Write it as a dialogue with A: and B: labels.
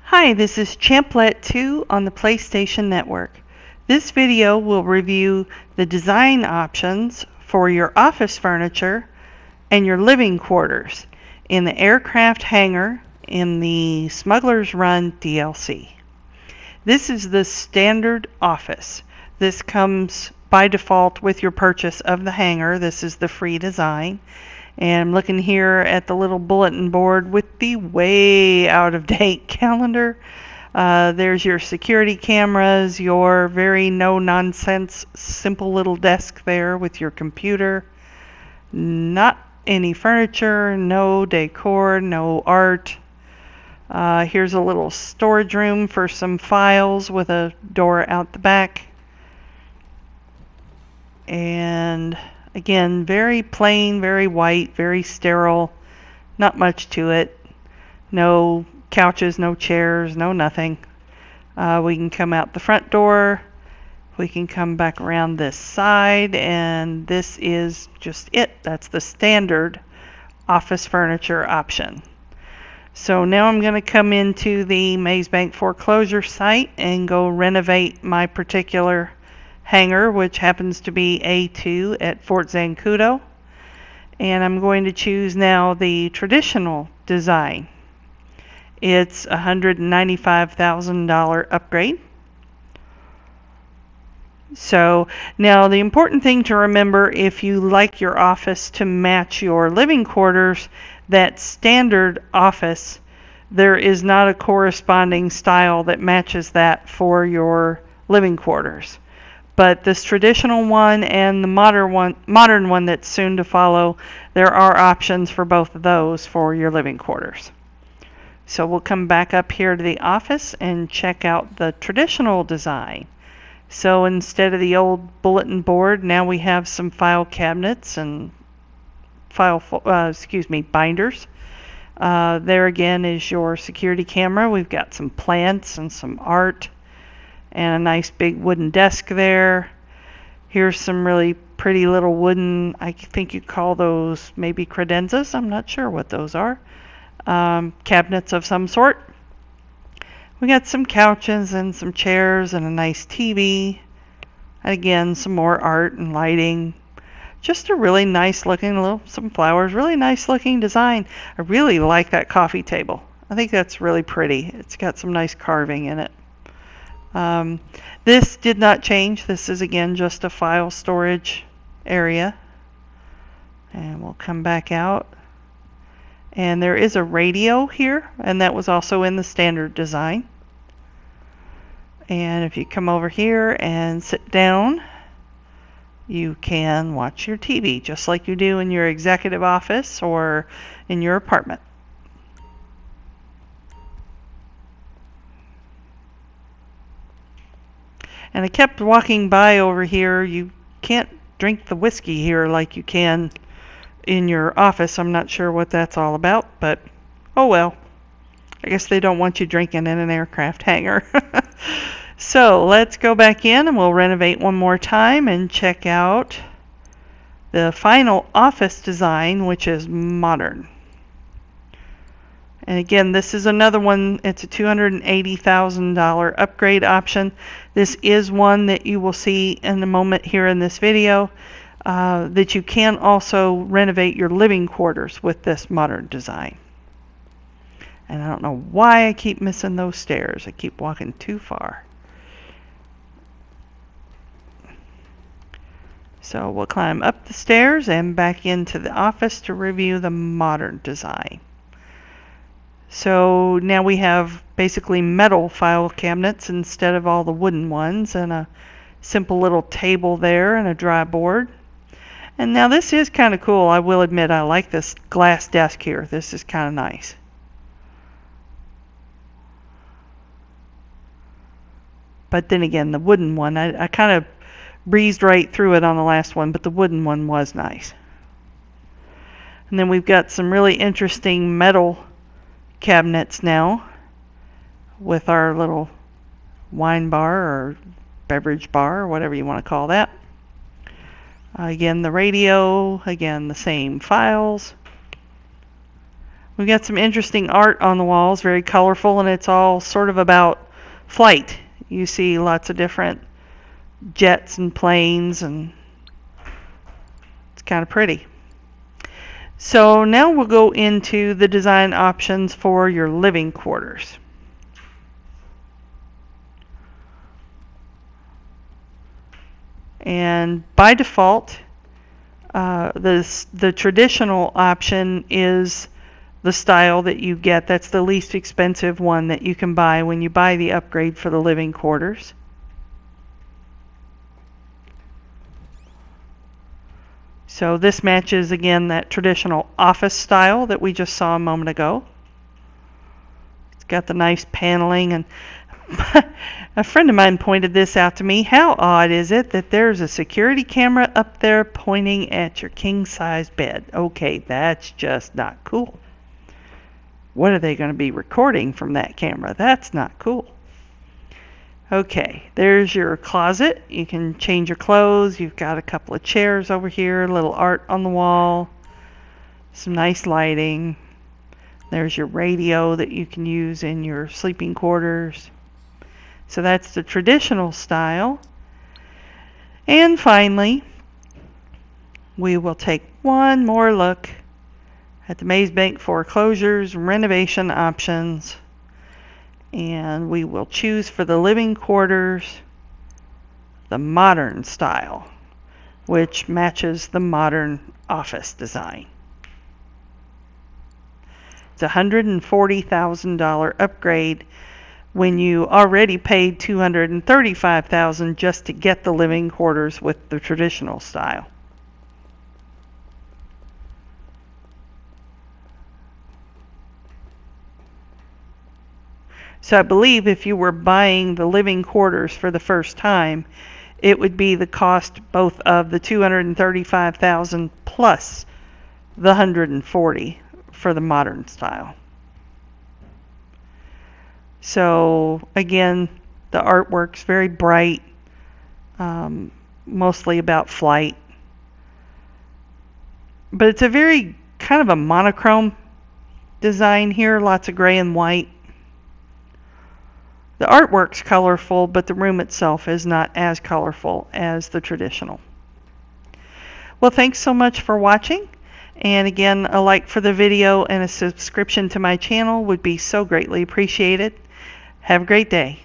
A: Hi, this is Champlet 2 on the PlayStation Network. This video will review the design options for your office furniture and your living quarters in the Aircraft Hangar in the Smuggler's Run DLC. This is the standard office. This comes by default with your purchase of the hangar. This is the free design. And I'm looking here at the little bulletin board with the way out of date calendar. There's your security cameras, your very no nonsense simple little desk there with your computer. Not any furniture, no decor, no art. Here's a little storage room for some files with a door out the back. And again, very plain, very white, very sterile, not much to it. No couches, no chairs, no nothing. We can come out the front door. We can come back around this side, and this is just it. That's the standard office furniture option. So now I'm going to come into the Maze Bank foreclosure site and go renovate my particular hangar, which happens to be A2 at Fort Zancudo, and I'm going to choose now the traditional design. It's a $195,000 upgrade. So now the important thing to remember, if you like your office to match your living quarters, that standard office, there is not a corresponding style that matches that for your living quarters. But this traditional one and the modern one that's soon to follow, there are options for both of those for your living quarters. So we'll come back up here to the office and check out the traditional design. So instead of the old bulletin board, now we have some file cabinets and binders. There again is your security camera. We've got some plants and some art, and a nice big wooden desk there. Here's some really pretty little wooden, I think you call those maybe credenzas, I'm not sure what those are, cabinets of some sort. We got some couches and some chairs and a nice TV. Again, some more art and lighting. Just a really nice looking, some flowers, really nice looking design. I really like that coffee table. I think that's really pretty. It's got some nice carving in it. This did not change. This is again just a file storage area. And we'll come back out. And there is a radio here, and that was also in the standard design. And if you come over here and sit down, you can watch your TV just like you do in your executive office or in your apartment. And I kept walking by over here. You can't drink the whiskey here like you can in your office. I'm not sure what that's all about, but oh well. I guess they don't want you drinking in an aircraft hangar. So let's go back in and we'll renovate one more time and check out the final office design, which is modern. And again, this is another one. It's a $280,000 upgrade option. This is one that you will see in a moment here in this video, that you can also renovate your living quarters with this modern design. And I don't know why I keep missing those stairs. I keep walking too far. So we'll climb up the stairs and back into the office to review the modern design. So now we have basically metal file cabinets instead of all the wooden ones, and a simple little table there and a dry board. And now this is kind of cool. I will admit I like this glass desk here. This is kind of nice. But then again, the wooden one, I kind of breezed right through it on the last one, but the wooden one was nice. And then we've got some really interesting metal cabinets now with our little wine bar or beverage bar or whatever you want to call that. Again, the radio, again, the same files. We've got some interesting art on the walls, very colorful, and it's all sort of about flight. You see lots of different jets and planes, and it's kind of pretty. So now we'll go into the design options for your living quarters. And by default, the traditional option is the style that you get. That's the least expensive one that you can buy when you buy the upgrade for the living quarters. So this matches again that traditional office style that we just saw a moment ago. It's got the nice paneling, and a friend of mine pointed this out to me. How odd is it that there's a security camera up there pointing at your king-size bed? Okay, that's just not cool. What are they going to be recording from that camera? That's not cool. Okay, there's your closet. You can change your clothes. You've got a couple of chairs over here, a little art on the wall, some nice lighting. There's your radio that you can use in your sleeping quarters. So that's the traditional style. And finally, we will take one more look at the Maze Bank foreclosures renovation options, and we will choose for the living quarters the modern style, which matches the modern office design. It's a $140,000 upgrade when you already paid $235,000 just to get the living quarters with the traditional style. So I believe if you were buying the living quarters for the first time, it would be the cost both of the $235,000 plus the $140,000 for the modern style. So again, the artwork's very bright, mostly about flight. But it's a very kind of a monochrome design here, lots of gray and white. The artwork's colorful, but the room itself is not as colorful as the traditional. Well, thanks so much for watching. And again, a like for the video and a subscription to my channel would be so greatly appreciated. Have a great day.